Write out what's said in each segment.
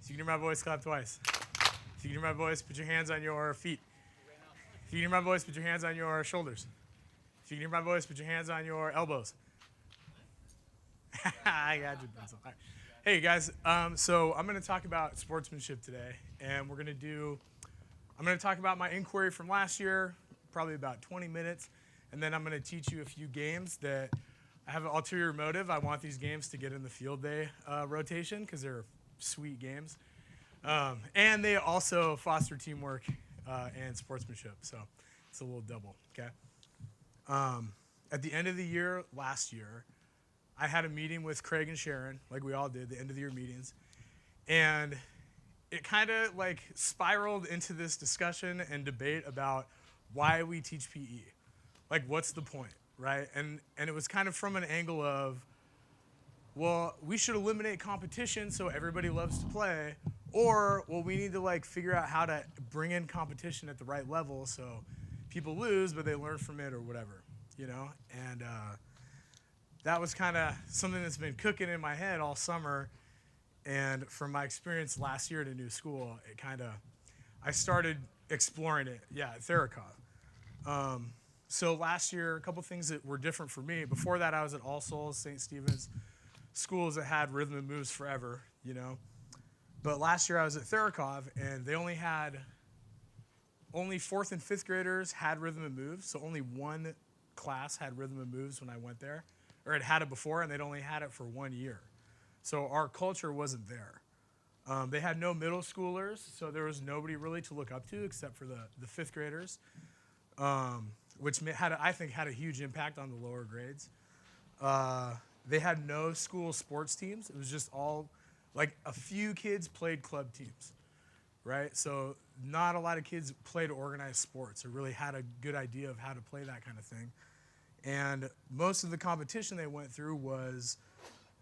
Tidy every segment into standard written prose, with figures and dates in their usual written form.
If you can hear my voice, clap twice. If you can hear my voice, put your hands on your feet. If you can hear my voice, put your hands on your shoulders. If you can hear my voice, put your hands on your elbows. I got you, pencil. Right. Hey guys, so I'm going to talk about sportsmanship today, and I'm going to talk about my inquiry from last year, probably about 20 minutes, and then I'm going to teach you a few games that I have an ulterior motive. I want these games to get in the field day rotation because they're sweet games, and they also foster teamwork and sportsmanship, so it's a little double, okay? At the end of the year last year, I had a meeting with Craig and Sharon, like we all did, the end of the year meetings, and it kind of like spiraled into this discussion and debate about why we teach PE. Like, what's the point, right? And it was kind of from an angle of, well, we should eliminate competition so everybody loves to play, or, well, we need to like figure out how to bring in competition at the right level so people lose, but they learn from it or whatever, you know? And that was kind of something that's been cooking in my head all summer. And from my experience last year at a new school, I started exploring it, at Theuerkauf. So last year, a couple things that were different for me. Before that, I was at All Souls, St. Stephen's, schools that had rhythm and moves forever, you know. But last year I was at Theuerkauf, and they only 4th and 5th graders had rhythm and moves, so only one class had rhythm and moves when I went there, or had it before, and they'd only had it for 1 year. So our culture wasn't there. They had no middle schoolers, so there was nobody really to look up to except for the 5th graders, which I think had a huge impact on the lower grades. They had no school sports teams. It was just all, like a few kids played club teams, right? So not a lot of kids played organized sports or really had a good idea of how to play that kind of thing. And most of the competition they went through was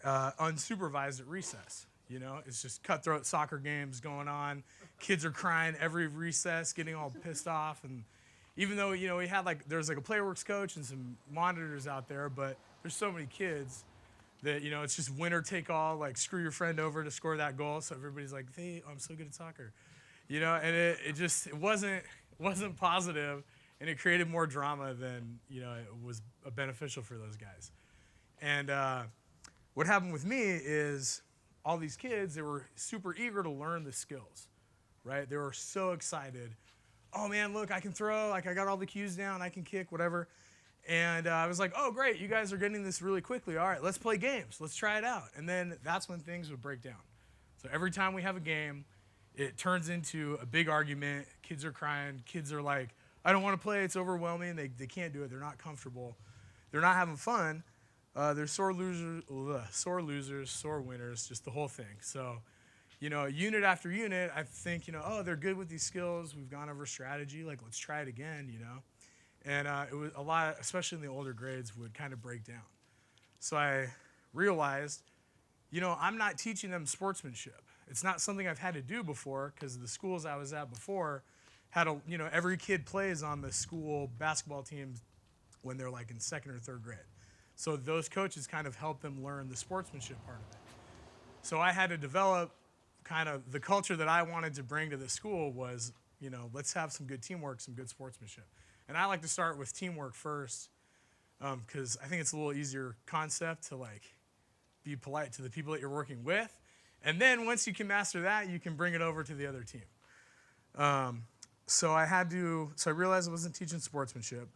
unsupervised at recess. You know, it's just cutthroat soccer games going on. Kids are crying every recess, getting all pissed off. And even though, you know, we had there's a playworks coach and some monitors out there, but there's so many kids that, you know, it's just winner take all, like screw your friend over to score that goal. So everybody's like, hey, I'm so good at soccer. You know, and it wasn't positive, and it created more drama than, you know, it was beneficial for those guys. And what happened with me is all these kids, they were super eager to learn the skills, right? They were so excited. Oh man, look, I can throw, like I got all the cues down, I can kick, whatever. And I was like, oh great, you guys are getting this really quickly. All right, let's play games, let's try it out. And then that's when things would break down. So every time we have a game, it turns into a big argument. Kids are crying, kids are like, I don't want to play, it's overwhelming, they can't do it, they're not comfortable, they're not having fun. They're sore losers, sore winners, just the whole thing. So, you know, unit after unit, I think, you know, oh, they're good with these skills, we've gone over strategy, like let's try it again, you know. And it was a lot, especially in the older grades, would kind of break down. So I realized, you know, I'm not teaching them sportsmanship. It's not something I've had to do before, because the schools I was at before had you know, every kid plays on the school basketball teams when they're like in 2nd or 3rd grade. So those coaches kind of help them learn the sportsmanship part of it. So I had to develop kind of the culture that I wanted to bring to the school was, you know, let's have some good teamwork, some good sportsmanship. And I like to start with teamwork first, because I think it's a little easier concept to like be polite to the people that you're working with. And then once you can master that, you can bring it over to the other team. So I realized I wasn't teaching sportsmanship.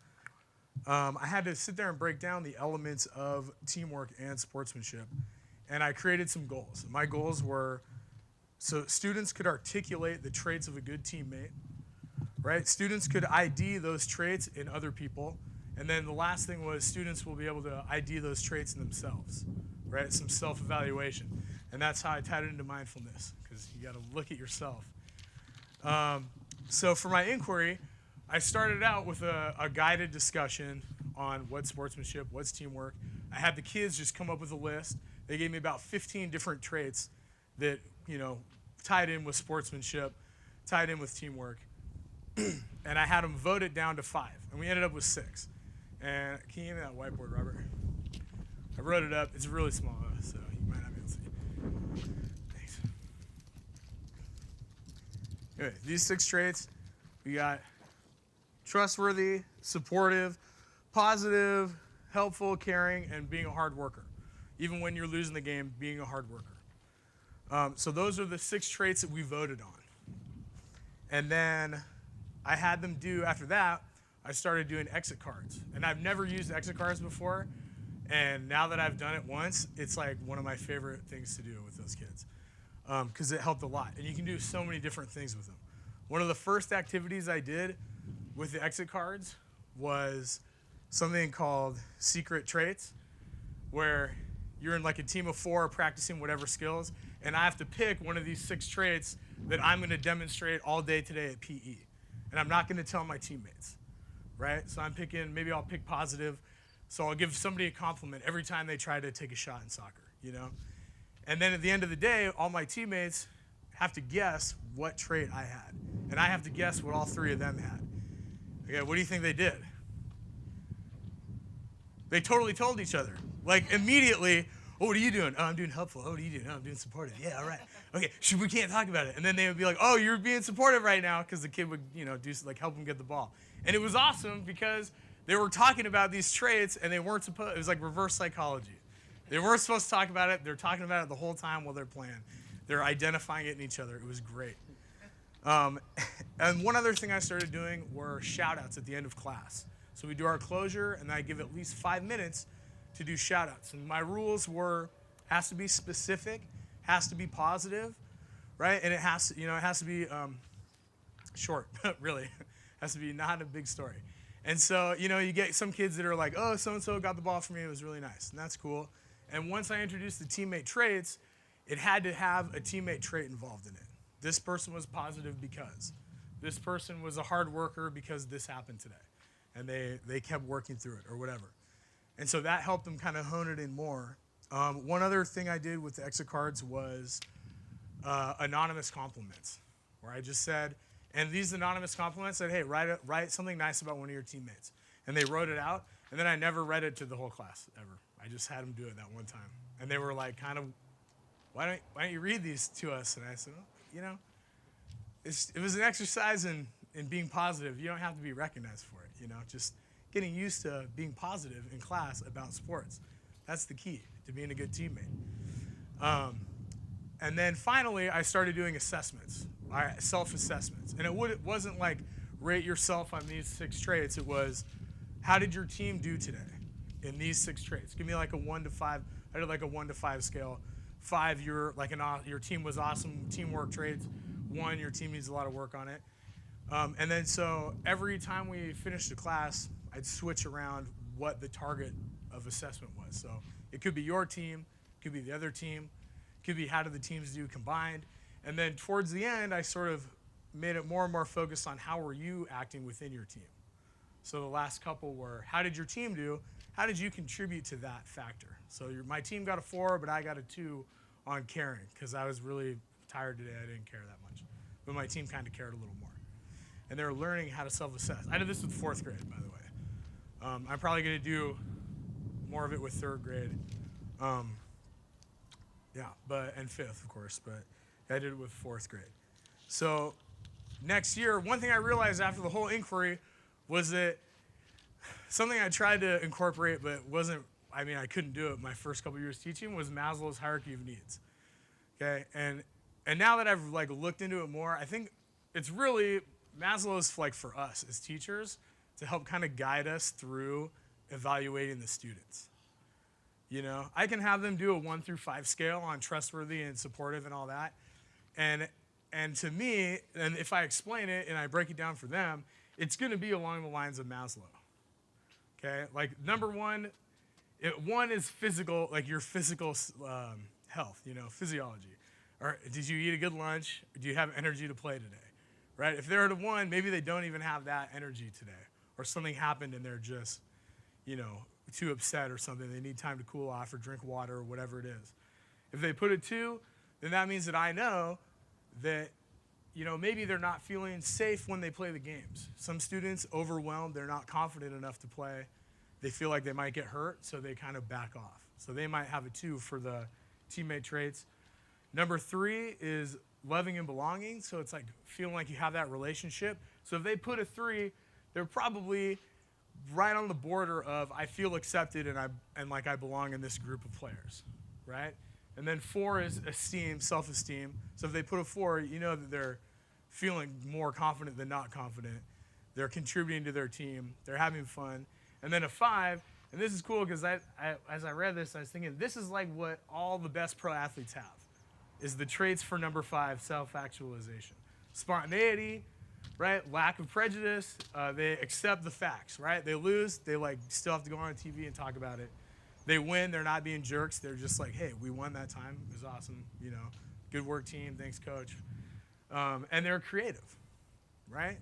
I had to sit there and break down the elements of teamwork and sportsmanship. And I created some goals. My goals were so students could articulate the traits of a good teammate, right? Students could ID those traits in other people. And then the last thing was students will be able to ID those traits in themselves, right? Some self-evaluation. And that's how I tied it into mindfulness, because you got to look at yourself. So for my inquiry, I started out with a guided discussion on what's sportsmanship, what's teamwork. I had the kids just come up with a list. They gave me about 15 different traits that, you know, tied in with sportsmanship, tied in with teamwork. And I had them vote it down to 5. And we ended up with 6. And can you give me that whiteboard, Robert? I wrote it up. It's really small, so you might not be able to see. Thanks. Anyway, these 6 traits, we got trustworthy, supportive, positive, helpful, caring, and being a hard worker. Even when you're losing the game, being a hard worker. So those are the 6 traits that we voted on. And then I had them do, after that, I started doing exit cards. And I've never used exit cards before. And now that I've done it once, it's like one of my favorite things to do with those kids. Because it helped a lot. And you can do so many different things with them. One of the first activities I did with the exit cards was something called secret traits, where you're in like a team of 4 practicing whatever skills, and I have to pick one of these 6 traits that I'm going to demonstrate all day today at PE. And I'm not going to tell my teammates, right? So I'm picking, maybe I'll pick positive. So I'll give somebody a compliment every time they try to take a shot in soccer, you know? And then at the end of the day, all my teammates have to guess what trait I had. And I have to guess what all 3 of them had. Okay, what do you think they did? They totally told each other. Like immediately, oh, what are you doing? Oh, I'm doing helpful. Oh, what are you doing? Oh, I'm doing supportive. Yeah, all right. Okay, we can't talk about it. And then they would be like, oh, you're being supportive right now, because the kid would, do like help him get the ball. And it was awesome because they were talking about these traits and they weren't supposed, it was like reverse psychology. They weren't supposed to talk about it. They're talking about it the whole time while they're playing. They're identifying it in each other. It was great. And one other thing I started doing were shout outs at the end of class. So we do our closure, and I give at least 5 minutes to do shout outs. And my rules were, has to be specific, has to be positive, right? And it has to be short, really. It has to be not a big story. And so, you get some kids that are like, oh, so-and-so got the ball for me. It was really nice. And that's cool. And once I introduced the teammate traits, it had to have a teammate trait involved in it. This person was positive because. This person was a hard worker because this happened today. And they kept working through it or whatever. And so that helped them kind of hone it in more. One other thing I did with the exit cards was anonymous compliments, where I just said, and these anonymous compliments said, hey, write something nice about one of your teammates. And they wrote it out, and then I never read it to the whole class, ever. I just had them do it that one time. And they were like, kind of, why don't you read these to us? And I said, well, it was an exercise in being positive. You don't have to be recognized for it, just getting used to being positive in class about sports. That's the key to being a good teammate. And then finally, I started doing assessments, self-assessments. And it wasn't like rate yourself on these 6 traits. It was, how did your team do today in these 6 traits? Give me like a 1 to 5. I did like a 1 to 5 scale. 5, your team was awesome, teamwork traits. 1, your team needs a lot of work on it. And then so every time we finished a class, I'd switch around what the target of assessment was. So it could be your team, it could be the other team, it could be how did the teams do combined. And then towards the end, I sort of made it more and more focused on how were you acting within your team. So the last couple were, how did your team do? How did you contribute to that factor? So my team got a 4, but I got a 2 on caring, because I was really tired today. I didn't care that much. But my team kind of cared a little more. And they were learning how to self-assess. I did this with 4th grade, by the way. I'm probably going to do more of it with 3rd grade. And 5th, of course. But I did it with 4th grade. So next year, one thing I realized after the whole inquiry was that something I tried to incorporate but I couldn't do it my first couple years teaching, was Maslow's hierarchy of needs. Okay, and now that I've looked into it more, I think it's really Maslow's for us as teachers to help kind of guide us through evaluating the students. I can have them do a 1 through 5 scale on trustworthy and supportive and all that, and to me, and if I explain it and I break it down for them, it's going to be along the lines of Maslow. Okay, number 1. 1 is physical, your physical health, physiology. Or did you eat a good lunch? Do you have energy to play today? Right? If they're at a 1, maybe they don't even have that energy today. Or something happened and they're just, too upset or something. They need time to cool off or drink water or whatever it is. If they put a 2, then that means that I know that, maybe they're not feeling safe when they play the games. Some students, overwhelmed, they're not confident enough to play. They feel like they might get hurt, so they kind of back off. So they might have a 2 for the teammate traits. Number 3 is loving and belonging. So it's like feeling like you have that relationship. So if they put a 3, they're probably right on the border of I feel accepted and like I belong in this group of players, right? And then 4 is esteem, self-esteem. So if they put a 4, you know that they're feeling more confident than not confident. They're contributing to their team. They're having fun. And then a 5, and this is cool because as I read this, I was thinking this is like what all the best pro athletes have, is the traits for number 5, self-actualization. Spontaneity, right? Lack of prejudice. They accept the facts, right? They lose. They like still have to go on TV and talk about it. They win. They're not being jerks. They're just like, hey, we won that time. It was awesome. You know, good work, team. Thanks, coach. And they're creative, right?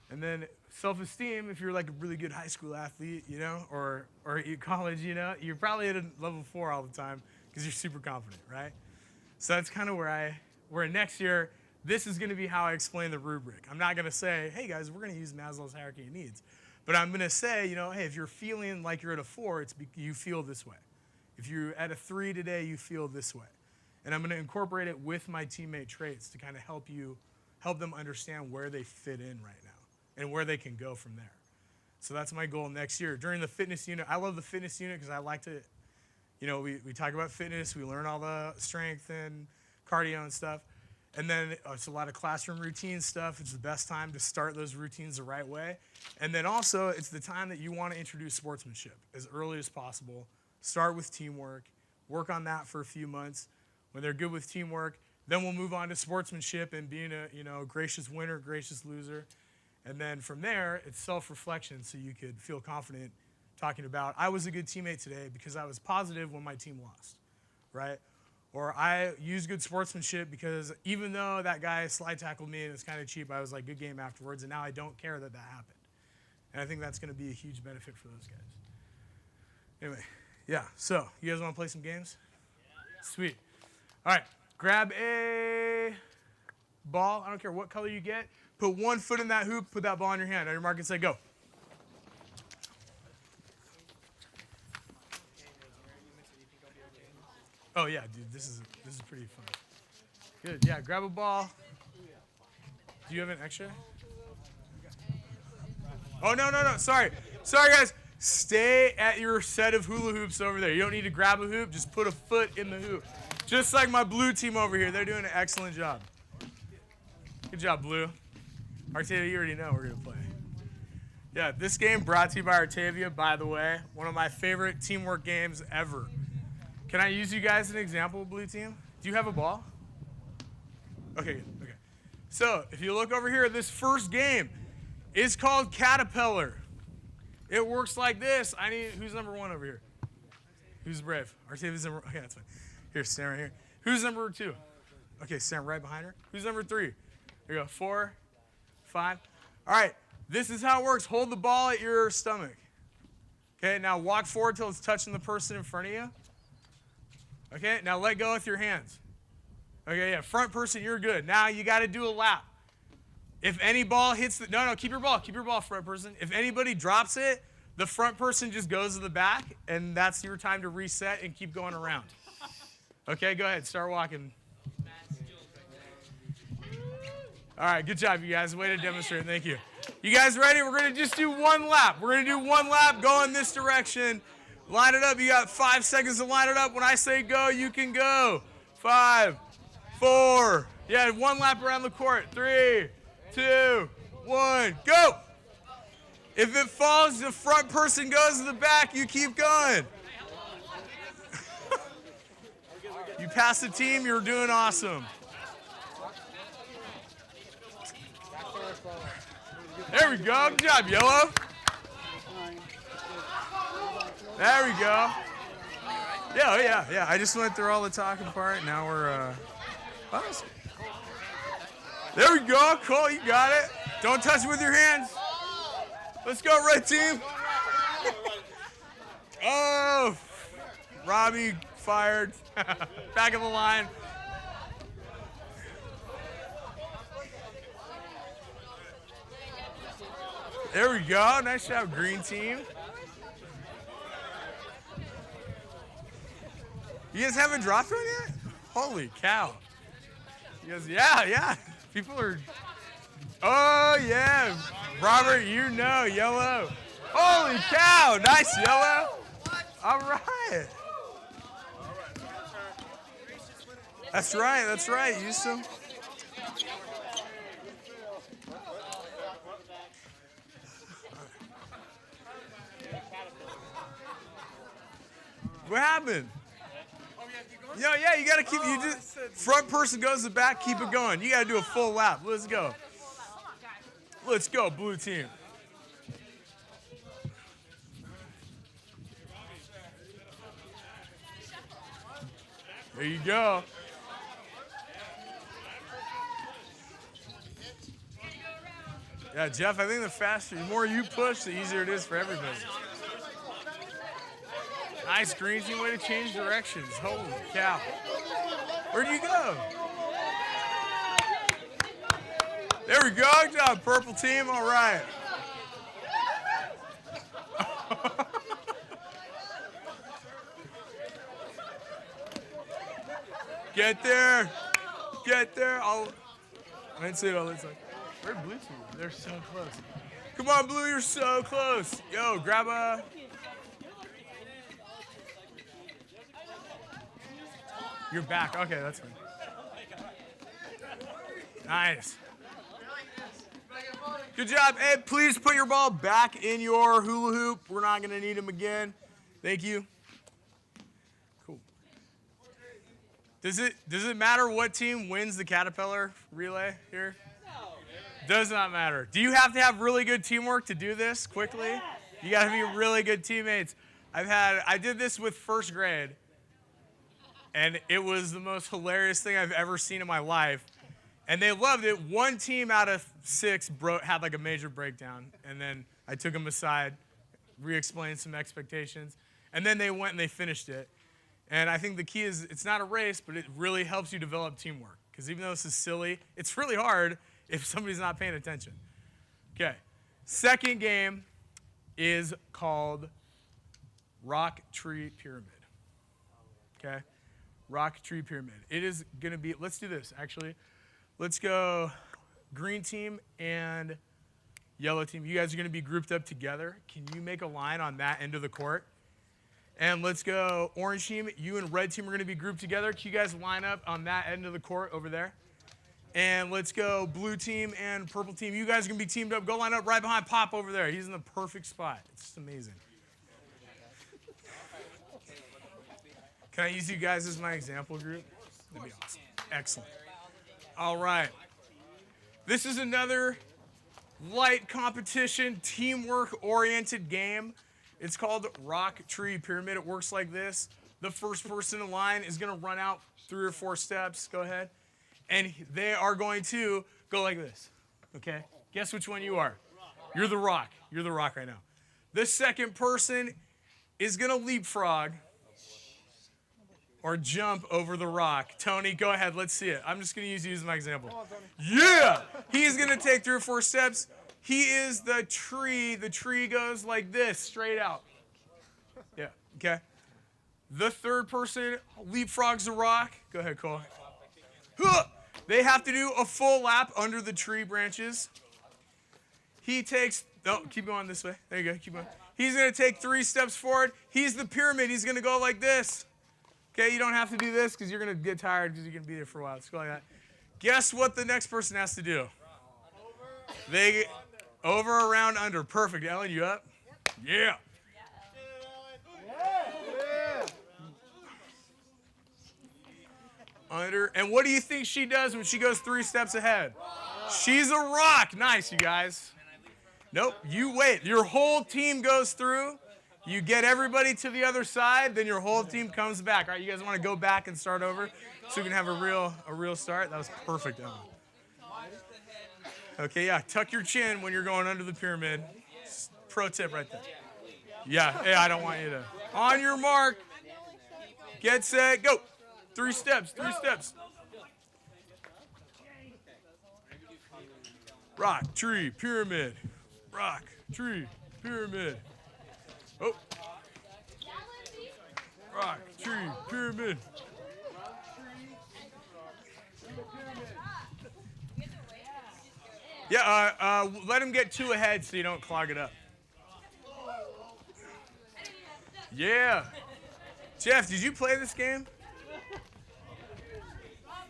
And then self-esteem, if you're like a really good high school athlete, you know, or college, you know, you're probably at a level 4 all the time because you're super confident, right? So that's kind of where next year, this is going to be how I explain the rubric. I'm not going to say, hey, guys, we're going to use Maslow's hierarchy of needs. But I'm going to say, you know, hey, if you're feeling like you're at a 4, you feel this way. If you're at a 3 today, you feel this way. And I'm going to incorporate it with my teammate traits to kind of help them understand where they fit in right now and where they can go from there. So that's my goal next year. During the fitness unit, I love the fitness unit because I like to, you know, we talk about fitness, we learn all the strength and cardio and stuff. And then it's a lot of classroom routine stuff. It's the best time to start those routines the right way. And then also, it's the time that you want to introduce sportsmanship as early as possible. Start with teamwork. Work on that for a few months. When they're good with teamwork, then we'll move on to sportsmanship and being a, you know, gracious winner, gracious loser. And then from there, it's self-reflection so you could feel confident talking about, I was a good teammate today because I was positive when my team lost, right? Or I used good sportsmanship because even though that guy slide tackled me and it was kind of cheap, I was like, good game afterwards, and now I don't care that happened. And I think that's going to be a huge benefit for those guys. Anyway, yeah, so you guys want to play some games? Yeah. Sweet. All right, grab a ball. I don't care what color you get. Put one foot in that hoop, put that ball in your hand. On your mark and say, go. Oh, yeah, dude, this is pretty fun. Good, yeah, grab a ball. Do you have an extra? Oh, no, sorry. Sorry, guys. Stay at your set of hula hoops over there. You don't need to grab a hoop. Just put a foot in the hoop. Just like my blue team over here. They're doing an excellent job. Good job, Blue. Artavia, you already know we're going to play. Yeah, this game brought to you by Artavia, by the way. One of my favorite teamwork games ever. Can I use you guys as an example, Blue team? Do you have a ball? Okay, good. Okay. So, if you look over here, this first game is called Caterpillar. It works like this. Who's number 1 over here? Who's brave? Artavia's number, okay, that's fine. Here, stand right here. Who's number 2? Okay, stand right behind her. Who's number 3? There you go, 4, 5. All right, this is how it works. Hold the ball at your stomach. Okay, now walk forward till it's touching the person in front of you. Okay, now let go with your hands. Okay, yeah, front person, you're good. Now you got to do a lap. If any ball hits the, no, keep your ball, front person. If anybody drops it, the front person just goes to the back, and that's your time to reset and keep going around. Okay, go ahead, start walking. All right, good job, you guys. Way to demonstrate, thank you. You guys ready? We're going to just do one lap. We're going to do one lap, go in this direction. Line it up. You got 5 seconds to line it up. When I say go, you can go. 5, 4. Yeah, one lap around the court. 3, 2, 1, go. If it falls, the front person goes to the back. You keep going. You pass the team. You're doing awesome. There we go. Good job, Yellow. There we go. Yeah. I just went through all the talking part. Now we're, there we go. Cool, you got it. Don't touch it with your hands. Let's go, red team. Oh, Robbie fired. Back of the line. There we go. Nice job, green team. You guys haven't dropped one yet? Holy cow. He goes, yeah. People are, oh, yeah. Robert, you know, yellow. Holy cow, nice yellow. All right. That's right. Use some. What happened? Yeah, you gotta keep. You just front person goes to the back. Keep it going. You gotta do a full lap. Let's go. Let's go, blue team. There you go. Yeah, Jeff, I think the more you push, the easier it is for everybody. Nice, green team, way to change directions. Holy cow. Where'd you go? There we go. Good job, purple team. All right. Get there. I didn't see it all. It's like, where'd blue team? They're so close. Come on, blue, you're so close. Yo, grab a... You're back. Okay, that's fine. Nice. Good job. Hey, please put your ball back in your hula hoop. We're not going to need them again. Thank you. Cool. Does it matter what team wins the Caterpillar relay here? Does not matter. Do you have to have really good teamwork to do this quickly? You got to be really good teammates. I did this with first grade. And it was the most hilarious thing I've ever seen in my life. And they loved it. One team out of 6 had like a major breakdown. And then I took them aside, re-explained some expectations. And then they went and they finished it. And I think the key is it's not a race, but it really helps you develop teamwork. Because even though this is silly, it's really hard if somebody's not paying attention. Okay. Second game is called Rock, Tree, Pyramid. Okay? Rock, tree, pyramid. It is going to be, let's do this, actually. Let's go green team and yellow team. You guys are going to be grouped up together. Can you make a line on that end of the court? And let's go orange team. You and red team are going to be grouped together. Can you guys line up on that end of the court over there? And let's go blue team and purple team. You guys are going to be teamed up. Go line up right behind Pop over there. He's in the perfect spot. It's just amazing. Can I use you guys as my example group? That'd be awesome. Excellent. All right. This is another light competition, teamwork-oriented game. It's called Rock, Tree, Pyramid. It works like this. The first person in line is going to run out 3 or 4 steps. Go ahead. And they are going to go like this. Okay? Guess which one you are. You're the rock. You're the rock right now. The second person is going to leapfrog or jump over the rock. Tony, go ahead. Let's see it. I'm just going to use you as my example. Come on, Tony. Yeah! He's going to take 3 or 4 steps. He is the tree. The tree goes like this, straight out. Yeah, okay. The third person leapfrogs the rock. Go ahead, Cole. They have to do a full lap under the tree branches. He takes, keep going this way. There you go, keep going. He's going to take 3 steps forward. He's the pyramid. He's going to go like this. Okay, you don't have to do this because you're going to get tired because you're going to be there for a while. Let's go like that. Guess what the next person has to do? They over, around, under. Perfect. Ellen, you up? Yeah. Under. And what do you think she does when she goes 3 steps ahead? She's a rock. Nice, you guys. Nope. You wait. Your whole team goes through. You get everybody to the other side, then your whole team comes back. All right, you guys want to go back and start over so we can have a real start? That was perfect, Ellen. Okay, yeah, tuck your chin when you're going under the pyramid. Pro tip right there. Yeah, hey, I don't want you to. On your mark, get set, go. 3 steps, 3 steps. Rock, tree, pyramid. Rock, tree, pyramid. Oh. Rock, tree, pyramid. Yeah, let him get 2 ahead so you don't clog it up. Yeah. Jeff, did you play this game?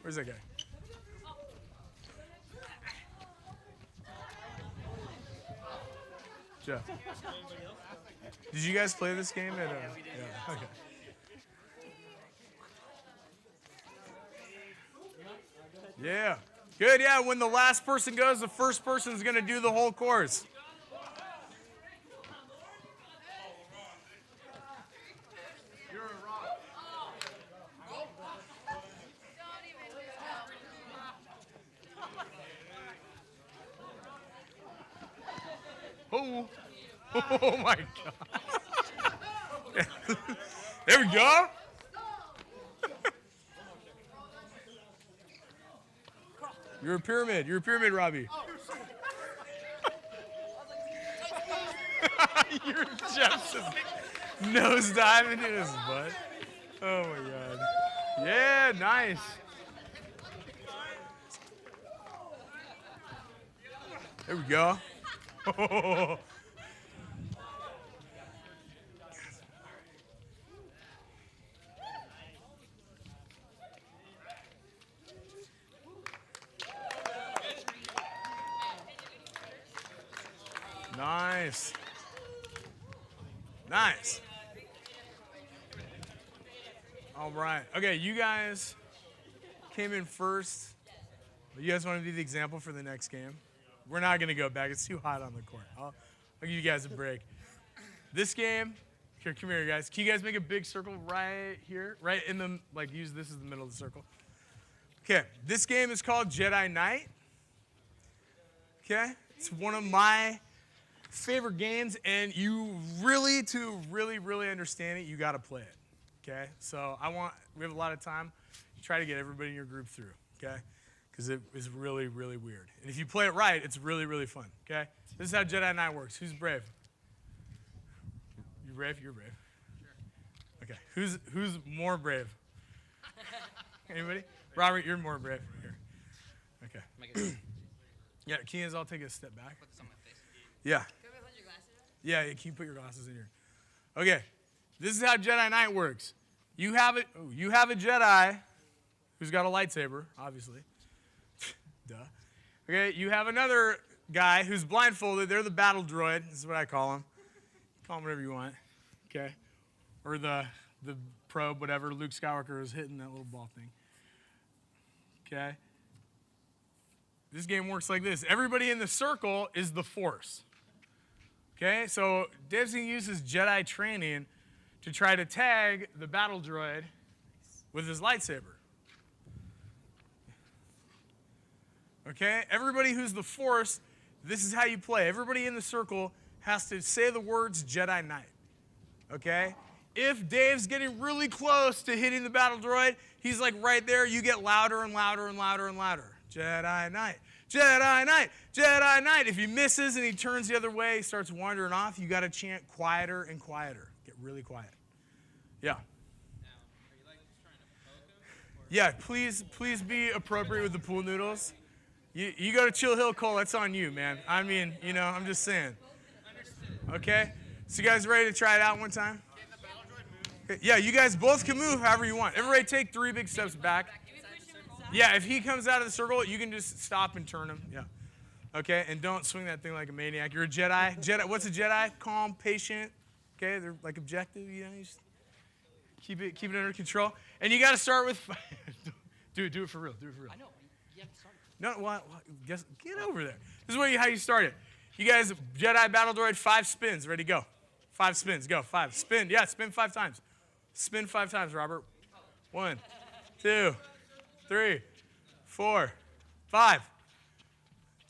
Where's that guy? Jeff. Did you guys play this game? Yeah. Okay. Yeah. Good, yeah. When the last person goes, the first person's going to do the whole course. Oh. Oh my God. There we go. You're a pyramid. You're a pyramid, Robbie. You're Jeff's nosedive into his butt. Oh my God. Yeah, nice. There we go. Oh. Nice. Nice. All right. Okay, you guys came in first. You guys want to be the example for the next game? We're not going to go back. It's too hot on the court. I'll give you guys a break. This game, here, come here, guys. Can you guys make a big circle right here? Right in the, use this as the middle of the circle. Okay, this game is called Jedi Knight. Okay, it's one of my favorite games, and to really understand it, you got to play it. Okay, so we have a lot of time. Try to get everybody in your group through. Okay. Because it is really weird. And if you play it right, it's really fun, okay? This is how Jedi Knight works. Who's brave? You brave? You're brave. Sure. Okay, who's more brave? Anybody? Robert, you're more brave. Here. Okay. Yeah, Keans, I'll take a step back. Put this on my face. Yeah. Can I put your glasses on? Yeah, can you put your glasses in here? Okay, this is how Jedi Knight works. You have a Jedi who's got a lightsaber, obviously. Duh. Okay, you have another guy who's blindfolded. They're the battle droid. This is what I call him. Call him whatever you want. Okay. Or the probe, whatever. Luke Skywalker is hitting that little ball thing. Okay. This game works like this. Everybody in the circle is the Force. Okay, so Dave's going to use his Jedi training to try to tag the battle droid with his lightsaber. Okay, everybody who's the Force, this is how you play. Everybody in the circle has to say the words Jedi Knight. Okay? If Dave's getting really close to hitting the battle droid, he's like right there, you get louder and louder and louder and louder. Jedi Knight, Jedi Knight, Jedi Knight. If he misses and he turns the other way, he starts wandering off, you got to chant quieter and quieter. Get really quiet. Yeah. Now, are you like just trying to poke him? Yeah, please be appropriate with the pool noodles. You go to Chill Hill, Cole, that's on you, man. I mean, I'm just saying. Okay? So you guys ready to try it out one time? Okay. Yeah, you guys both can move however you want. Everybody take 3 big steps back. Yeah, if he comes out of the circle, you can just stop and turn him. Yeah. Okay, and don't swing that thing like a maniac. You're a Jedi. What's a Jedi? Calm, patient. Okay, they're like objective, you just keep it under control. And you got to start with do it for real. Do it for real. I know. You have to start. No, get over there. This is how you start it. You guys, Jedi Battle Droid, 5 spins. Ready, go. 5 spins, go. 5. Spin, yeah, spin 5 times. Spin 5 times, Robert. 1, 2, 3, 4, 5.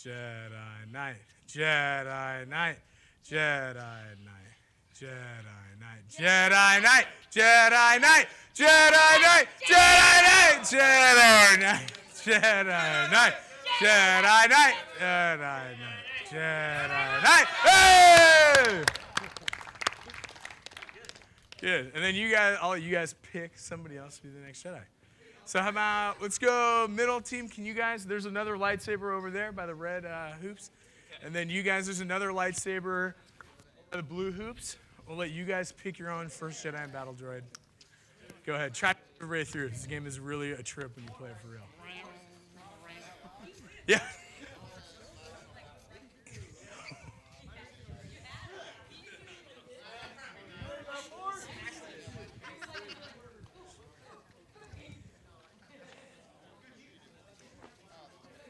Jedi Knight, Jedi Knight, Jedi Knight, Jedi Knight, Jedi Knight, Jedi Knight, Jedi Knight, Jedi Knight, Jedi Knight. Jedi Knight, Jedi Knight, Jedi Knight, Jedi Knight. Hey! Good. And then all you guys pick somebody else to be the next Jedi. So how about, let's go middle team. Can you guys, there's another lightsaber over there by the red hoops. And then you guys, there's another lightsaber by the blue hoops. We'll let you guys pick your own first Jedi and battle droid. Go ahead. Try to get everybody through. This game is really a trip when you play it for real. Yeah.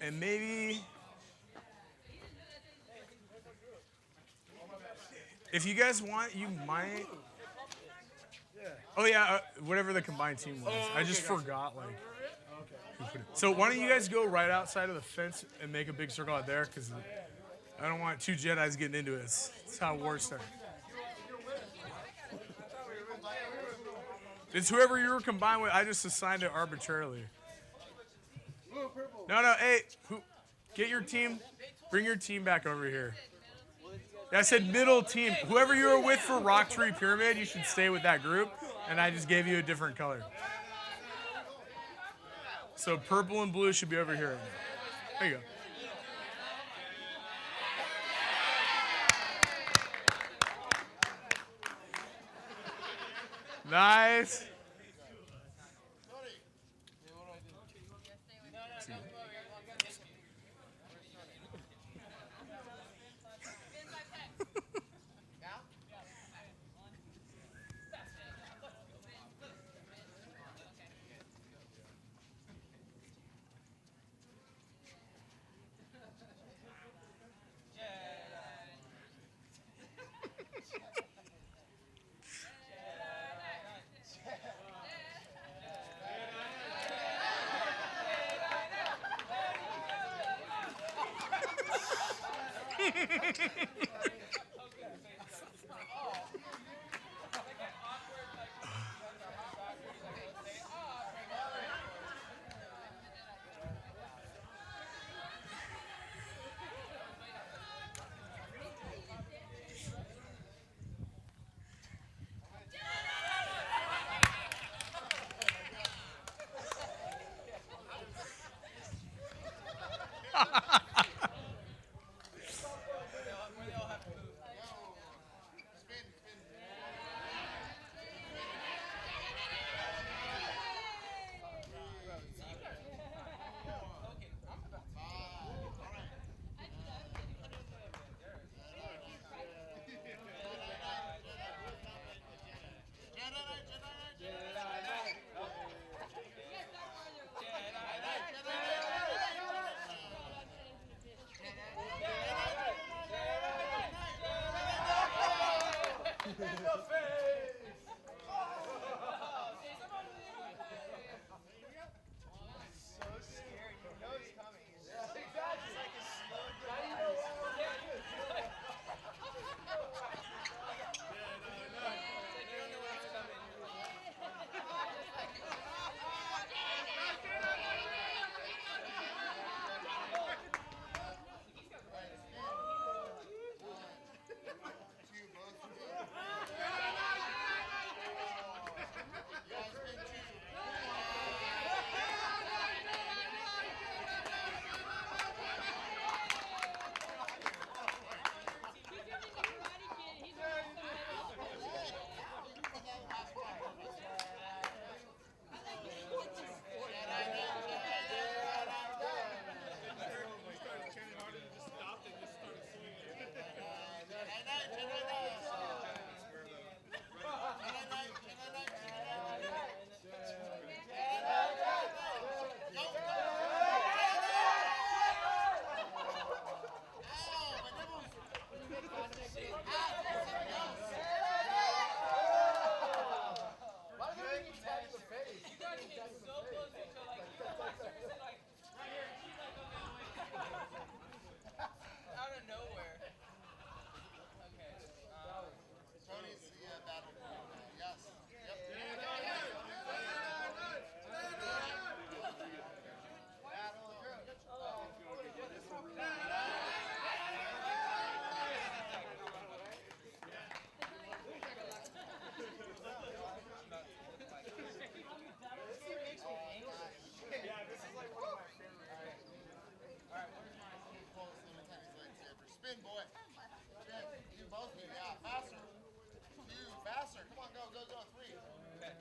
And maybe if you guys want, you might. Oh yeah, whatever the combined team was. I just forgot like. Who put it. So why don't you guys go right outside of the fence and make a big circle out there? Because I don't want two Jedis getting into it. That's how wars start. It's whoever you were combined with. I just assigned it arbitrarily. No, hey, get your team. Bring your team back over here. I said middle team. Whoever you were with for Rock Tree Pyramid, you should stay with that group. And I just gave you a different color. So purple and blue should be over here. There you go. Nice.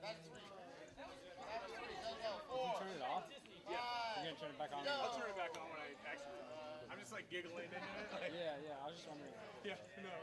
Turn it off? Yeah. You're going to turn it back on? I'll turn it back on when I actually. I'm just like giggling into it. Like, Yeah, I was just wondering. yeah, no.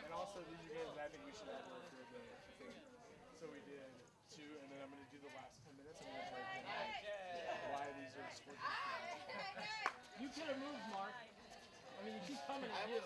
And also these games, I think we should have worked with the thing. So we did 2, and then I'm going to do the last 10 minutes. I'm going to break down why these are sports. You could have moved, Mark. I mean, you keep coming at you.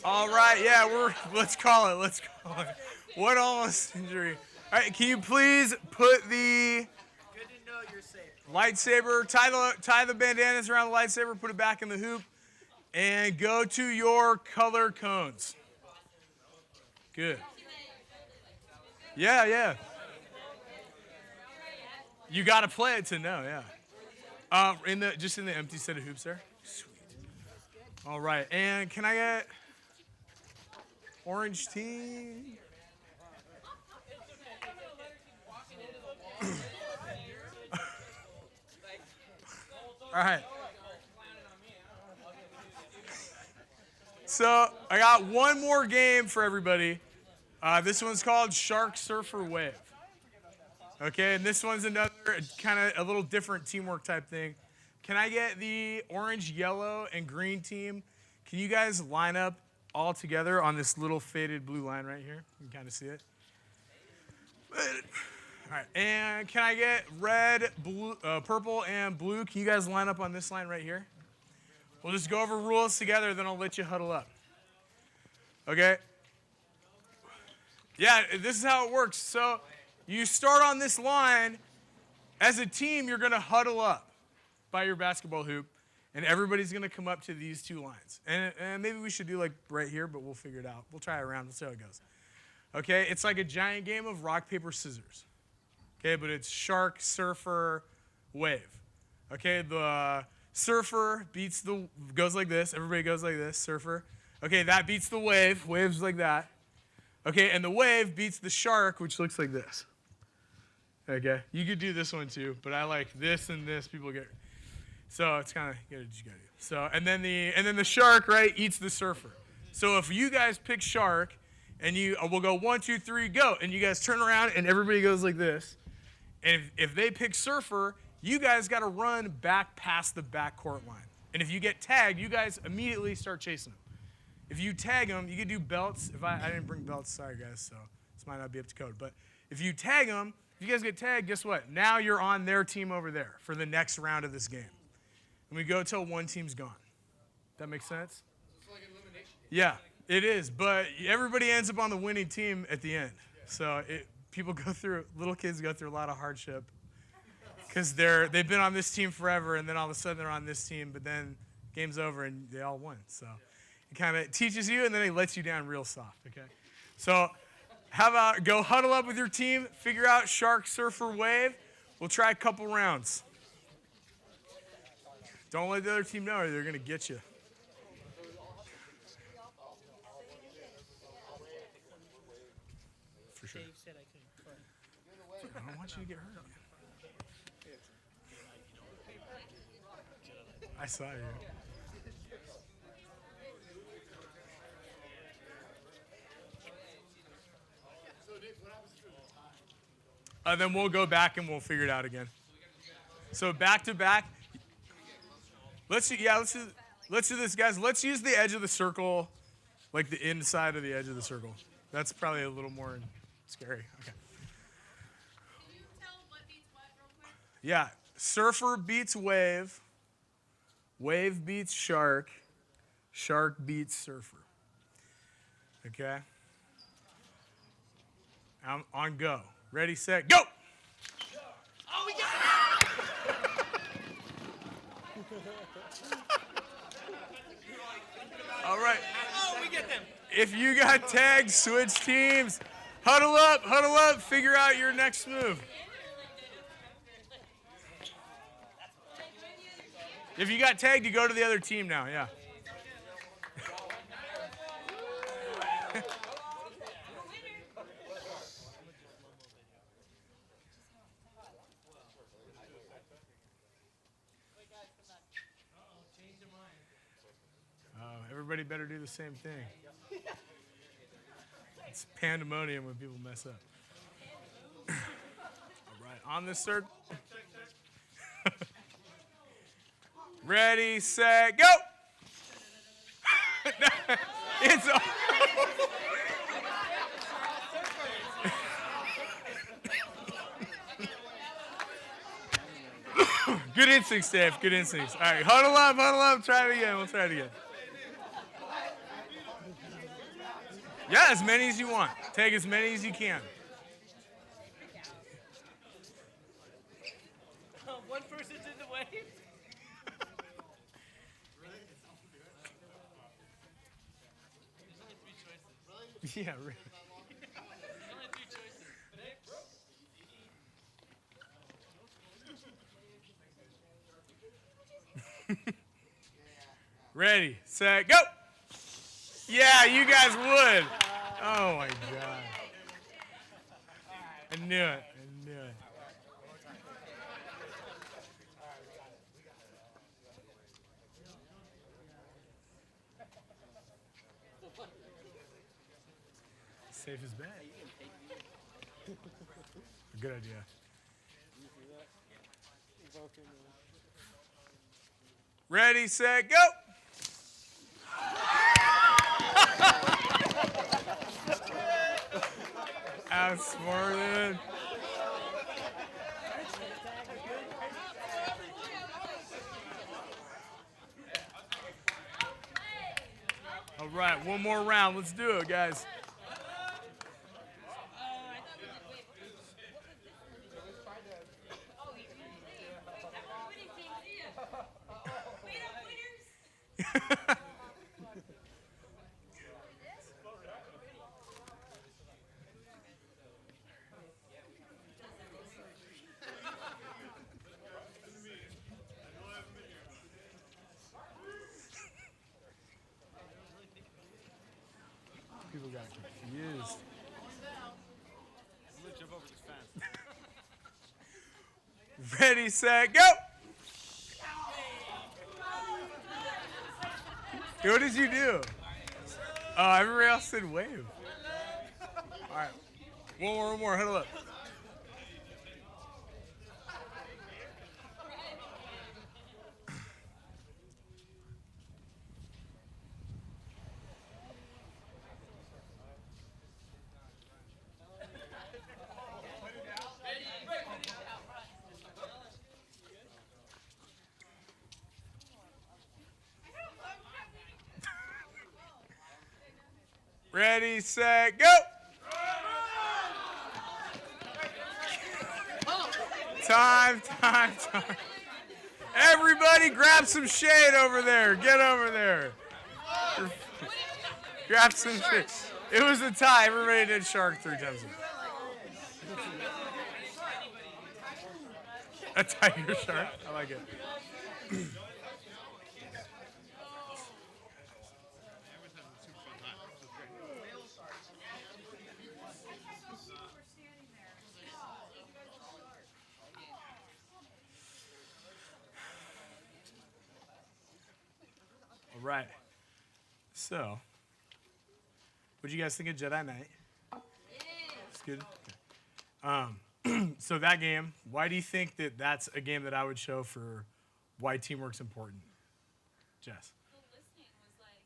All right, yeah, let's call it. What almost injury? All right, can you please put the Good to know you're safe. lightsaber, tie the bandanas around the lightsaber, put it back in the hoop, and go to your color cones. Good. Yeah. You got to play it to know, yeah. Just in the empty set of hoops there. Sweet. All right, and can I get orange team? All right. So I got one more game for everybody. This one's called Shark Surfer Wave. Okay, and this one's another kind of a little different teamwork type thing. Can I get the orange, yellow, and green team? Can you guys line up all together on this little faded blue line right here? You can kind of see it. All right, and can I get red, blue, purple, and blue? Can you guys line up on this line right here? We'll just go over rules together, then I'll let you huddle up. Okay? Yeah, this is how it works. So you start on this line. As a team, you're going to huddle up by your basketball hoop. And everybody's going to come up to these two lines. And maybe we should do like right here, but we'll figure it out. We'll try it around. We'll see how it goes. Okay, it's like a giant game of rock, paper, scissors. Okay, but it's shark, surfer, wave. Okay, the surfer goes like this. Everybody goes like this, surfer. Okay, that beats the wave. Wave's like that. Okay, and the wave beats the shark, which looks like this. Okay, you could do this one too, but I like this and this. People get... So it's kind of you gotta do. So and then the shark, right, eats the surfer. So if you guys pick shark, and we'll go 1, 2, 3, go, and you guys turn around and everybody goes like this. And if they pick surfer, you guys got to run back past the backcourt line. And if you get tagged, you guys immediately start chasing them. If you tag them, you can do belts. I didn't bring belts, sorry guys. So this might not be up to code. But if you tag them, if you guys get tagged, guess what? Now you're on their team over there for the next round of this game. And we go till one team's gone. That makes sense? It's like elimination. Yeah, it is. But everybody ends up on the winning team at the end. So little kids go through a lot of hardship because they've been on this team forever, and then all of a sudden they're on this team, but then game's over and they all won. So it kind of teaches you, and then it lets you down real soft. Okay. So how about go huddle up with your team, figure out shark, surfer, wave. We'll try a couple rounds. Don't let the other team know or they're going to get you. For sure. Dave said I couldn't play. I don't want you to get hurt. I saw you. Then we'll go back and we'll figure it out again. So back to back. Let's do this, guys. Let's use the edge of the circle, like the inside of the edge of the circle. That's probably a little more scary. Okay. Can you tell what beats what real quick? Yeah. Surfer beats wave. Wave beats shark. Shark beats surfer. Okay? On go. Ready, set, go! Oh, we got All right. Oh, we get them. If you got tagged, switch teams. Huddle up, figure out your next move. If you got tagged, you go to the other team now, yeah. Everybody better do the same thing. It's pandemonium when people mess up. All right, on this third. Ready, set, go! It's Good instincts, Dave. Good instincts. All right, huddle up. Try it again. We'll try it again. Yeah, as many as you want. Take as many as you can. One person's in the way. Yeah, really. Ready, set, go! Yeah, you guys would. Oh my God. I knew it. Safe as bad. Good idea. Ready, set, go! Outsmarted. All right, one more round. Let's do it, guys. People got confused. I'm gonna jump over this fence. Ready, set, go! What did you do? Oh, everybody else said wave. All right. One more. Huddle up. Ready, set, go! Time. Everybody grab some shade over there. Get over there. Grab some shade. It was a tie. Everybody did shark 3 times. A tiger shark. I like it. All right. So, what do you guys think of Jedi Knight? It's good. Okay. So that game, why do you think that that's a game that I would show for why teamwork's important? Jess. The listening was like,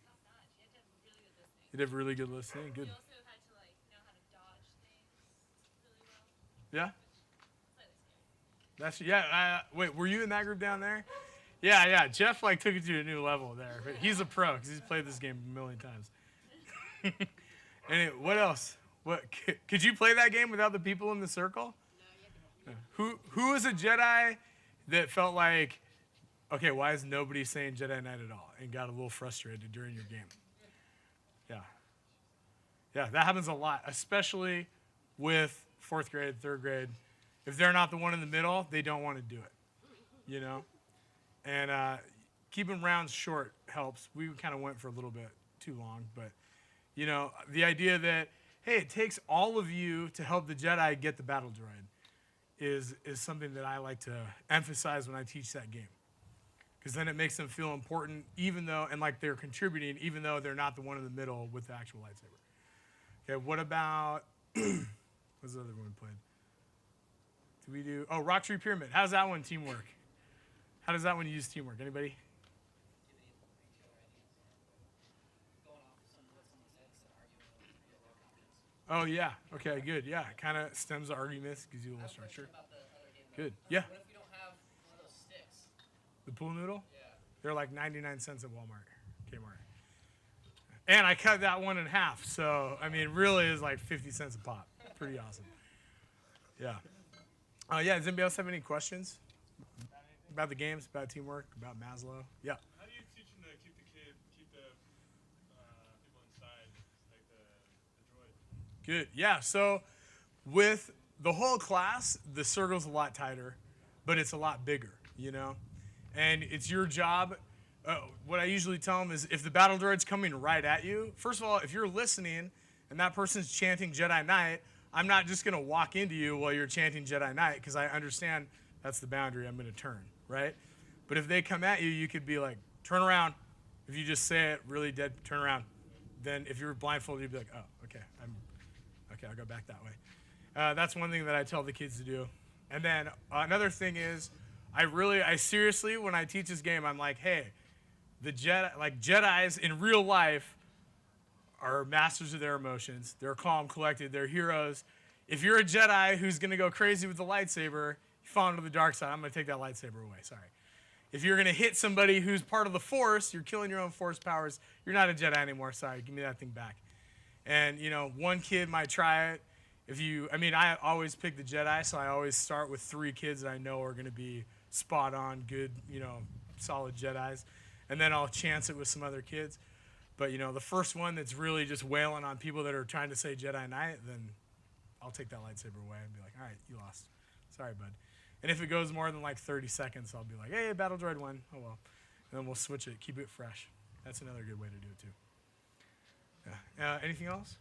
top notch. You had to have really good listening. You did really good listening. Good. You also had to know how to dodge things really well. Yeah. Slightly scary. That's wait. Were you in that group down there? Yeah. Jeff took it to a new level there. But he's a pro because he's played this game a million times. And what else? What could you play that game without the people in the circle? No. Who was a Jedi that felt like, okay, why is nobody saying Jedi Knight at all, and got a little frustrated during your game? Yeah, that happens a lot, especially with 4th grade, 3rd grade. If they're not the one in the middle, they don't want to do it, And keeping rounds short helps. We kind of went for a little bit too long, but, the idea that, hey, it takes all of you to help the Jedi get the battle droid is something that I like to emphasize when I teach that game. Because then it makes them feel important, and like they're contributing, even though they're not the one in the middle with the actual lightsaber. Okay, what about, what's the other one we played? Did we do, Rock Tree Pyramid. How's that one teamwork? How does that one use teamwork? Anybody? Oh, yeah. Okay, good. Yeah, it kind of stems the arguments, gives you a little structure. Good. Yeah. What if you don't have one of those sticks? The pool noodle? Yeah. They're like 99 cents at Walmart, Kmart. And I cut that one in half, so, really is like 50 cents a pop. Pretty awesome. Yeah. Does anybody else have any questions about the games, about teamwork, about Maslow? Yeah. How do you teach them to keep the people inside, like the droid? Good. Yeah. So with the whole class, the circle's a lot tighter, but it's a lot bigger, And it's your job. What I usually tell them is if the battle droid's coming right at you, first of all, if you're listening and that person's chanting Jedi Knight, I'm not just going to walk into you while you're chanting Jedi Knight because I understand that's the boundary. I'm going to turn, right? But if they come at you, you could be like, turn around. If you just say it really dead, turn around. Then if you're blindfolded, you'd be like, oh, okay, I'll go back that way. That's one thing that I tell the kids to do. And then another thing is, I seriously, when I teach this game, I'm like, hey, the Jedis in real life are masters of their emotions. They're calm, collected. They're heroes. If you're a Jedi who's going to go crazy with the lightsaber, you fall into the dark side. I'm going to take that lightsaber away. Sorry. If you're going to hit somebody who's part of the Force, you're killing your own Force powers. You're not a Jedi anymore. Sorry. Give me that thing back. And, one kid might try it. I always pick the Jedi, so I always start with 3 kids that I know are going to be spot on, good, solid Jedis, and then I'll chance it with some other kids. But the first one that's really just wailing on people that are trying to say Jedi Knight, then I'll take that lightsaber away and be like, all right, you lost. Sorry, bud. And if it goes more than like 30 seconds, I'll be like, hey, Battle Droid won. Oh, well. And then we'll switch it, keep it fresh. That's another good way to do it, too. Yeah. Anything else?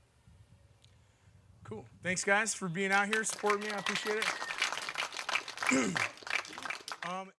Cool. Thanks, guys, for being out here. Support me. I appreciate it.